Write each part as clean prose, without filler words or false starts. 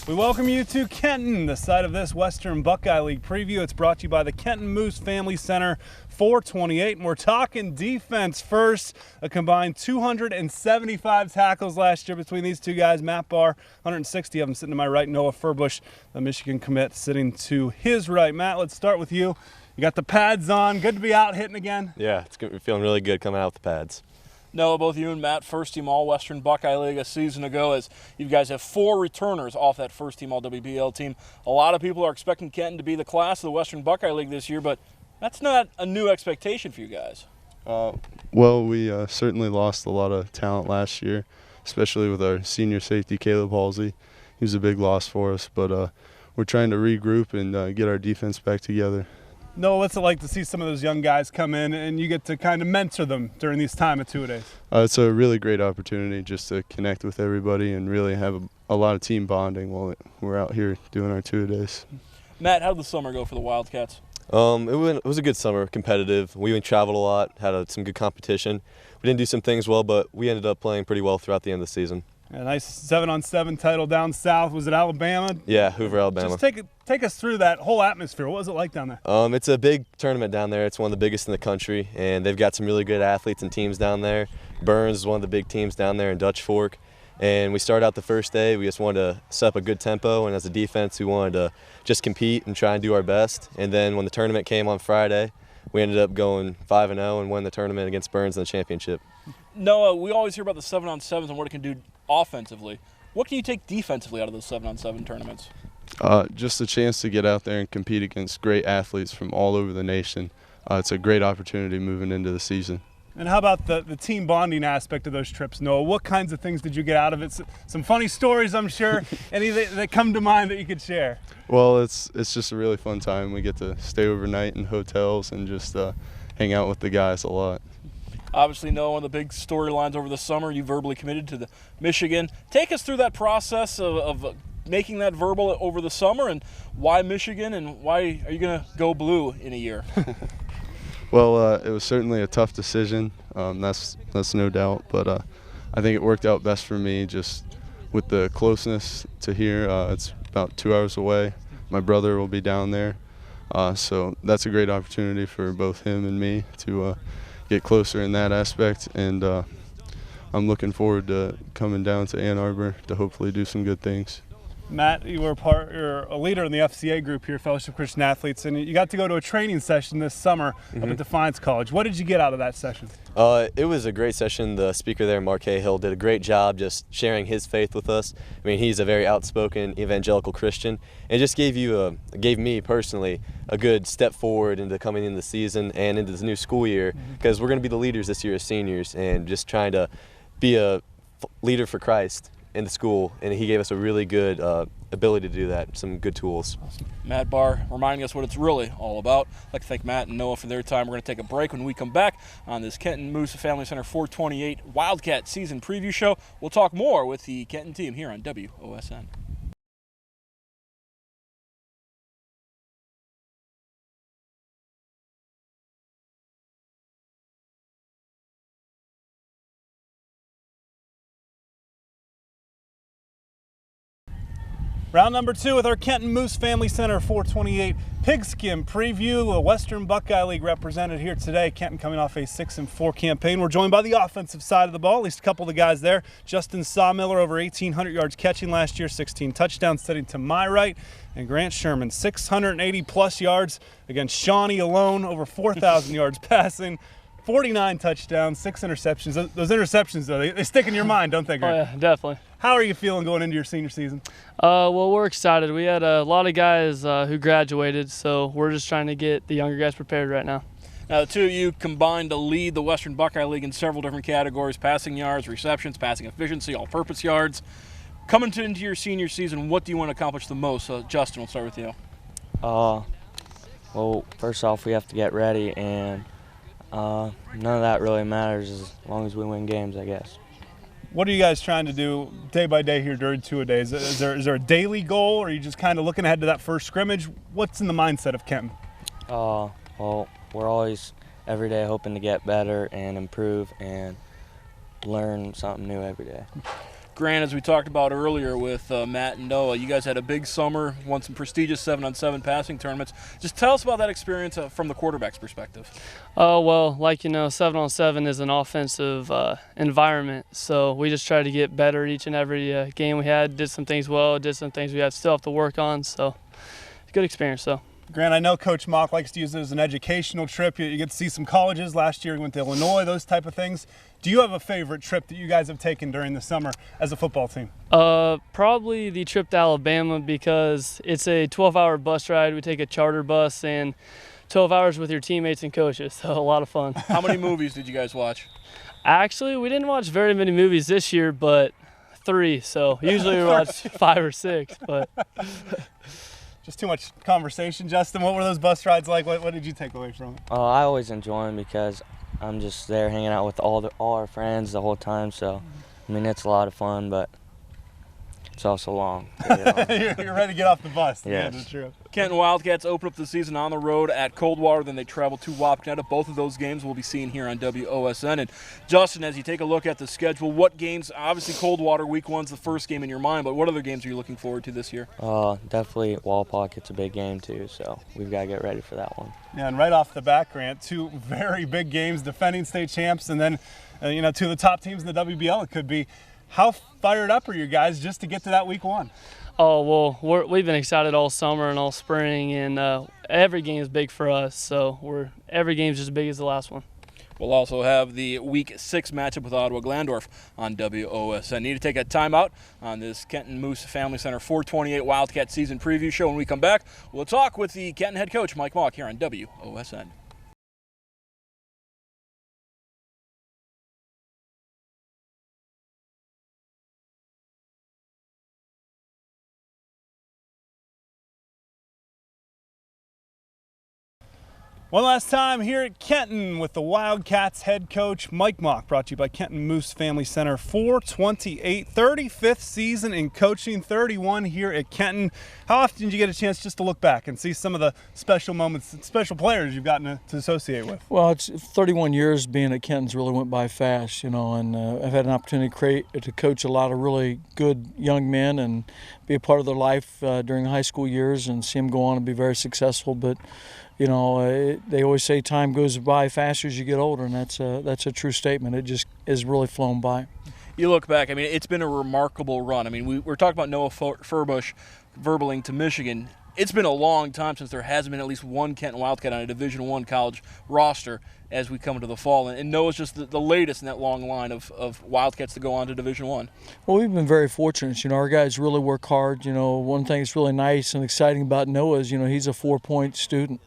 We welcome you to Kenton, the site of this Western Buckeye League preview. It's brought to you by the Kenton Moose Family Center 428, and we're talking defense first. A combined 275 tackles last year between these two guys. Matt Barr, 160 of them sitting to my right. Noah Furbush, the Michigan commit, sitting to his right. Matt, let's start with you. You got the pads on. Good to be out hitting again. Yeah, it's good. We're feeling really good coming out with the pads. Noah, both you and Matt, first-team All-Western Buckeye League a season ago, as you guys have 4 returners off that first-team All-WBL team. A lot of people are expecting Kenton to be the class of the Western Buckeye League this year, but that's not a new expectation for you guys. Well, we certainly lost a lot of talent last year, especially with our senior safety, Caleb Halsey. He was a big loss for us, but we're trying to regroup and get our defense back together. Noah, what's it like to see some of those young guys come in and you get to kind of mentor them during these time of two-a-days? It's a really great opportunity just to connect with everybody and really have a lot of team bonding while we're out here doing our two-a-days. Matt, how did the summer go for the Wildcats? It was a good summer, competitive. We traveled a lot, had some good competition. We didn't do some things well, but we ended up playing pretty well throughout the end of the season. A nice 7-on-7 title down south. Was it Alabama? Yeah, Hoover, Alabama. Just take us through that whole atmosphere. What was it like down there? It's a big tournament down there. It's one of the biggest in the country, and they've got some really good athletes and teams down there. Burns is one of the big teams down there in Dutch Fork. And we started out the first day. We just wanted to set up a good tempo, and as a defense, we wanted to just compete and try and do our best. And then when the tournament came on Friday, we ended up going 5-0 and won the tournament against Burns in the championship. Noah, we always hear about the 7-on-7s and what it can do offensively. What can you take defensively out of those 7-on-7 tournaments? Just a chance to get out there and compete against great athletes from all over the nation. It's a great opportunity moving into the season. And how about the team bonding aspect of those trips, Noah? What kinds of things did you get out of it? Some funny stories, I'm sure. Any that come to mind that you could share? Well, it's just a really fun time. We get to stay overnight in hotels and just hang out with the guys a lot. Obviously, Noah, one of the big storylines over the summer, you verbally committed to the Michigan. Take us through that process of making that verbal over the summer, and why Michigan, and why are you going to go blue in a year? Well, it was certainly a tough decision. That's no doubt, but I think it worked out best for me just with the closeness to here. It's about 2 hours away. My brother will be down there, so that's a great opportunity for both him and me to get closer in that aspect, and I'm looking forward to coming down to Ann Arbor to hopefully do some good things. Matt, you're a leader in the FCA group here, Fellowship of Christian Athletes, and you got to go to a training session this summer up at Defiance College. What did you get out of that session? It was a great session. The speaker there, Mark Cahill, did a great job just sharing his faith with us. I mean, he's a very outspoken evangelical Christian, and just gave me personally a good step forward into coming into the season and into this new school year, because we're going to be the leaders this year as seniors, and just trying to be a leader for Christ in the school, and he gave us a really good ability to do that, some good tools. Awesome. Matt Barr reminding us what it's really all about. I'd like to thank Matt and Noah for their time. We're going to take a break. When we come back on this Kenton Moose Family Center 428 Wildcat season preview show, we'll talk more with the Kenton team here on WOSN. Round number 2 with our Kenton Moose Family Center 428 Pigskin preview. The Western Buckeye League represented here today. Kenton coming off a 6-4 campaign. We're joined by the offensive side of the ball, at least a couple of the guys there. Justin Sawmiller, over 1,800 yards catching last year, 16 touchdowns, sitting to my right. And Grant Sherman, 680-plus yards against Shawnee alone, over 4,000 yards passing. 49 touchdowns, 6 interceptions. Those interceptions, though, they stick in your mind, don't they, Grant? Oh, yeah, definitely. How are you feeling going into your senior season? Well, we're excited. We had a lot of guys who graduated, so we're just trying to get the younger guys prepared right now. Now, the two of you combined to lead the Western Buckeye League in several different categories: passing yards, receptions, passing efficiency, all-purpose yards. Coming into your senior season, what do you want to accomplish the most? Justin, we'll start with you. Well, first off, we have to get ready, and none of that really matters as long as we win games, I guess. What are you guys trying to do day by day here during two-a-days? Is there a daily goal, or are you just kind of looking ahead to that first scrimmage? What's in the mindset of Kenton? Well, we're always every day hoping to get better and improve and learn something new every day. Grant, as we talked about earlier with Matt and Noah, you guys had a big summer, won some prestigious 7-on-7 passing tournaments. Just tell us about that experience from the quarterback's perspective. Oh, well, like 7-on-7 is an offensive environment, so we just try to get better each and every game we had. Did some things well, did some things we still have to work on, so it's a good experience, though. Grant, I know Coach Mock likes to use it as an educational trip. You get to see some colleges. Last year you went to Illinois, those type of things. Do you have a favorite trip that you guys have taken during the summer as a football team? Probably the trip to Alabama, because it's a 12-hour bus ride. We take a charter bus and 12 hours with your teammates and coaches, so a lot of fun. How many movies did you guys watch? Actually, we didn't watch very many movies this year, but 3. So usually we watch 5 or 6, but... Just too much conversation. Justin, what were those bus rides like? What did you take away from it? I always enjoy them because I'm just there hanging out with all our friends the whole time. So, I mean, it's a lot of fun, but it's also long. You're ready to get off the bus. Yes. Yeah, true. Kenton Wildcats open up the season on the road at Coldwater, then they travel to Wapakoneta. Both of those games we'll be seeing here on WOSN. And Justin, as you take a look at the schedule, what games, obviously Coldwater week 1's the first game in your mind, but what other games are you looking forward to this year? Definitely Walpock. It's a big game too, so we've got to get ready for that one. Yeah, and right off the bat, Grant, 2 very big games, defending state champs, and then 2 of the top teams in the WBL it could be. How fired up are you guys just to get to that week 1? Oh, well, we've been excited all summer and all spring, and every game is big for us, so every game is just as big as the last one. We'll also have the Week 6 matchup with Ottawa Glandorf on WOSN. Need to take a timeout on this Kenton Moose Family Center 428 Wildcat season preview show. When we come back, we'll talk with the Kenton head coach, Mike Mock, here on WOSN. One last time here at Kenton with the Wildcats head coach Mike Mock, brought to you by Kenton Moose Family Center. 428, 35th season in coaching, 31 here at Kenton. How often did you get a chance just to look back and see some of the special moments, special players you've gotten to associate with? Well, it's 31 years being at Kenton's really went by fast, and I've had an opportunity to coach a lot of really good young men and be a part of their life during the high school years and see them go on and be very successful. But they always say time goes by faster as you get older, and that's a true statement. It just has really flown by. You look back, I mean, it's been a remarkable run. I mean, we're talking about Noah Furbush verbaling to Michigan. It's been a long time since there hasn't been at least one Kenton Wildcat on a Division I college roster as we come into the fall. And Noah's just the latest in that long line of Wildcats to go on to Division I. Well, we've been very fortunate. Our guys really work hard. One thing that's really nice and exciting about Noah is, he's a 4-point student.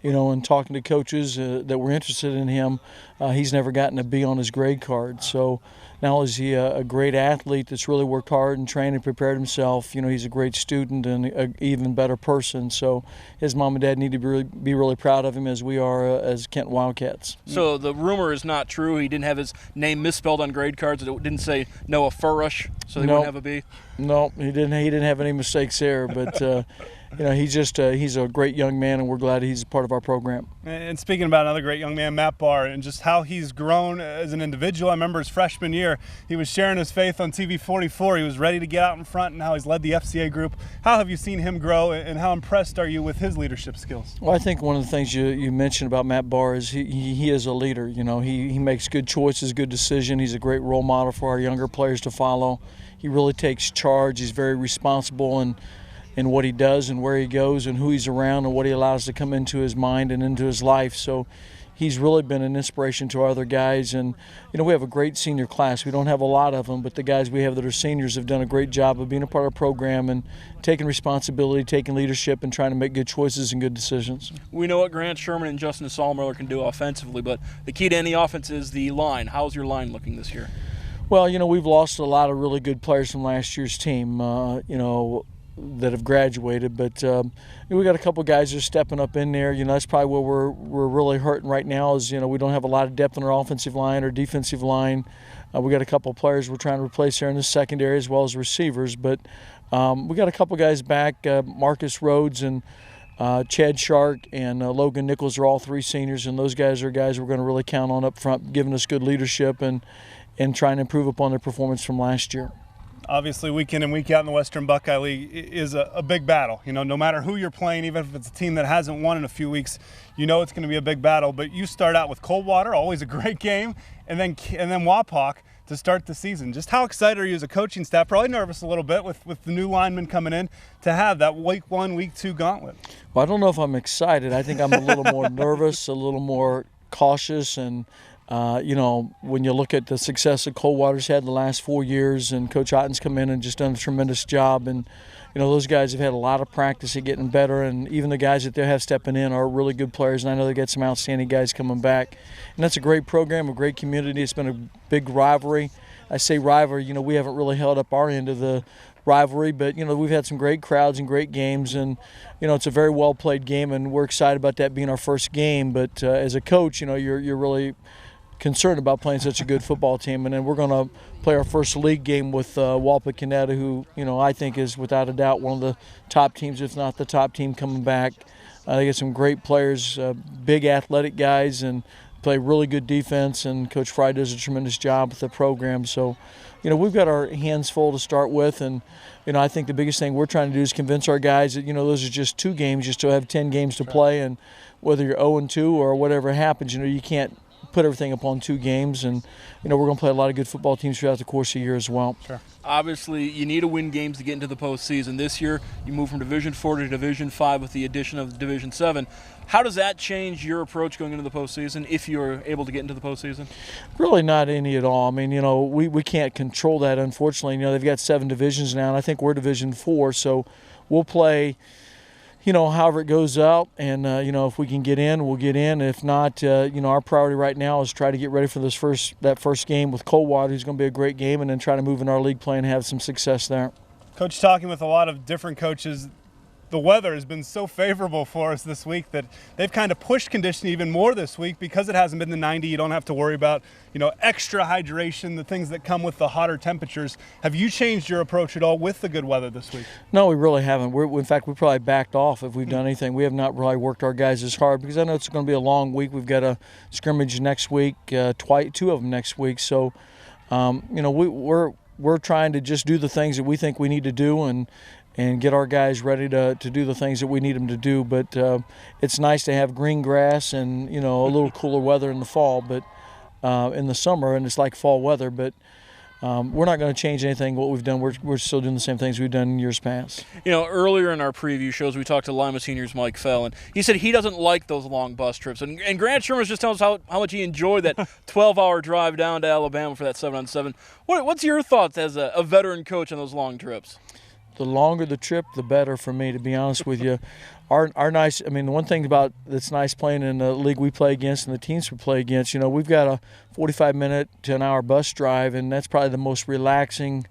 And talking to coaches that were interested in him, he's never gotten a B on his grade card. So not only is he a great athlete that's really worked hard and trained and prepared himself, he's a great student and an even better person. So his mom and dad need to be really proud of him, as we are as Kenton Wildcats. So the rumor is not true. He didn't have his name misspelled on grade cards. It didn't say Noah Furrush, so he wouldn't have a B? No, he didn't have any mistakes there, but he's a great young man, and we're glad he's a part of our program. And speaking about another great young man, Matt Barr, and just how he's grown as an individual. I remember his freshman year, he was sharing his faith on TV 44. He was ready to get out in front, and how he's led the FCA group. How have you seen him grow, and how impressed are you with his leadership skills? Well, I think one of the things you mentioned about Matt Barr is he is a leader. He makes good choices, good decisions. He's a great role model for our younger players to follow. He really takes charge. He's very responsible in what he does and where he goes and who he's around and what he allows to come into his mind and into his life. So he's really been an inspiration to our other guys. And, we have a great senior class. We don't have a lot of them, but the guys we have that are seniors have done a great job of being a part of our program and taking responsibility, taking leadership, and trying to make good choices and good decisions. We know what Grant Sherman and Justin Solmiller can do offensively, but the key to any offense is the line. How's your line looking this year? Well, we've lost a lot of really good players from last year's team, that have graduated, but we got a couple guys that are stepping up in there. That's probably where we're really hurting right now is, we don't have a lot of depth in our offensive line or defensive line. We got a couple of players we're trying to replace here in the secondary as well as receivers, but we got a couple guys back. Marcus Rhodes and Chad Shark and Logan Nichols are all 3 seniors, and those guys are guys we're going to really count on up front, giving us good leadership and trying to improve upon their performance from last year. Obviously, week in and week out in the Western Buckeye League is a big battle. You know, no matter who you're playing, even if it's a team that hasn't won in a few weeks, you know it's going to be a big battle. But you start out with Coldwater, always a great game, and then Wapak to start the season. Just how excited are you as a coaching staff? Probably nervous a little bit with the new linemen coming in to have that week 1, week 2 gauntlet. Well, I don't know if I'm excited. I think I'm a little more nervous, a little more cautious, and you know, when you look at the success that Coldwater's had the last 4 years, and Coach Otten's come in and just done a tremendous job, and you know, those guys have had a lot of practice at getting better, and even the guys that they have stepping in are really good players, and I know they got some outstanding guys coming back. And that's a great program, a great community. It's been a big rivalry. I say rivalry, you know, we haven't really held up our end of the rivalry, but you know, we've had some great crowds and great games, and you know, it's a very well played game, and we're excited about that being our first game. But as a coach, you know, you're really concerned about playing such a good football team. And then we're going to play our first league game with Walpa-Canetta, who, you know, I think is without a doubt one of the top teams, if not the top team coming back. They got some great players, big athletic guys, and play really good defense, and Coach Fry does a tremendous job with the program. So, you know, we've got our hands full to start with, and, you know, I think the biggest thing we're trying to do is convince our guys that, you know, those are just 2 games. You still have 10 games to play, and whether you're 0-2 or whatever happens, you know, you can't put everything upon 2 games, and you know, we're going to play a lot of good football teams throughout the course of the year as well. Sure. Obviously, you need to win games to get into the postseason. This year, you move from Division 4 to Division 5 with the addition of Division 7. How does that change your approach going into the postseason if you're able to get into the postseason? Really not any at all. I mean, you know, we can't control that, unfortunately. You know, they've got 7 divisions now, and I think we're Division 4, so we'll play, you know, however it goes out, and you know, if we can get in, we'll get in. If not, you know, our priority right now is try to get ready for that first game with Coldwater, who's going to be a great game, and then try to move in our league play and have some success there. Coach, talking with a lot of different coaches, the weather has been so favorable for us this week that they've kind of pushed conditioning even more this week because it hasn't been the 90. You don't have to worry about, you know, extra hydration, the things that come with the hotter temperatures. Have you changed your approach at all with the good weather this week? No, we really haven't. In fact, we probably backed off if we've done anything. We have not really worked our guys as hard because I know it's going to be a long week. We've got a scrimmage next week, 2 of them next week. So, you know, we're trying to just do the things that we think we need to do, and get our guys ready to do the things that we need them to do. But it's nice to have green grass and, you know, a little cooler weather in the fall, but in the summer, and it's like fall weather. But we're not going to change anything what we've done. We're still doing the same things we've done in years past. You know, earlier in our preview shows, we talked to Lima Senior's Mike Fell, and he said he doesn't like those long bus trips. And Grant Sherman was just telling us how much he enjoyed that 12-hour drive down to Alabama for that 7-on-7. What's your thoughts as a veteran coach on those long trips? The longer the trip, the better for me, to be honest with you. The one thing that's nice playing in the league we play against and the teams we play against, you know, we've got a 45-minute to an hour bus drive, and that's probably the most relaxing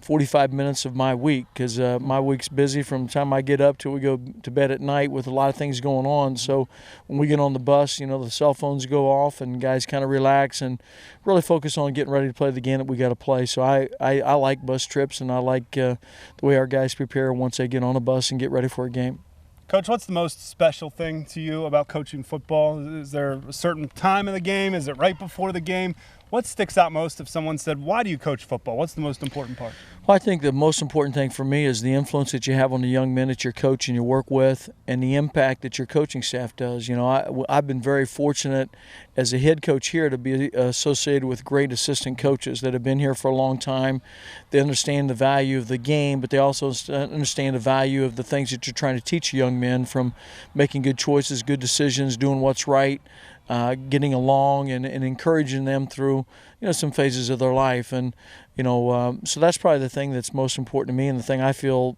45 minutes of my week, because my week's busy from the time I get up till we go to bed at night with a lot of things going on. So when we get on the bus, you know, the cell phones go off and guys kind of relax and really focus on getting ready to play the game that we got to play. So I like bus trips, and I like the way our guys prepare once they get on a bus and get ready for a game. Coach, what's the most special thing to you about coaching football? Is there a certain time in the game? Is it right before the game? What sticks out most if someone said, why do you coach football? What's the most important part? Well, I think the most important thing for me is the influence that you have on the young men that you're coaching, you work with, and the impact that your coaching staff does. You know, I've been very fortunate as a head coach here to be associated with great assistant coaches that have been here for a long time. They understand the value of the game, but they also understand the value of the things that you're trying to teach young men, from making good choices, good decisions, doing what's right, getting along, and encouraging them through, you know, some phases of their life. And, you know, so that's probably the thing that's most important to me, and the thing I feel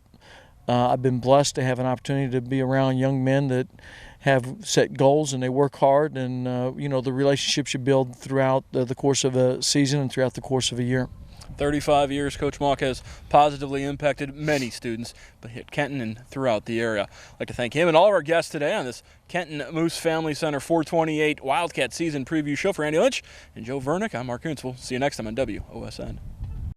I've been blessed to have an opportunity to be around young men that have set goals and they work hard, and, you know, the relationships you build throughout the course of a season and throughout the course of a year. 35 years, Coach Mock has positively impacted many students, but at Kenton and throughout the area. I'd like to thank him and all of our guests today on this Kenton Moose Family Center 428 Wildcat season preview show. For Andy Lynch and Joe Vernick, I'm Mark Kunz. We'll see you next time on WOSN.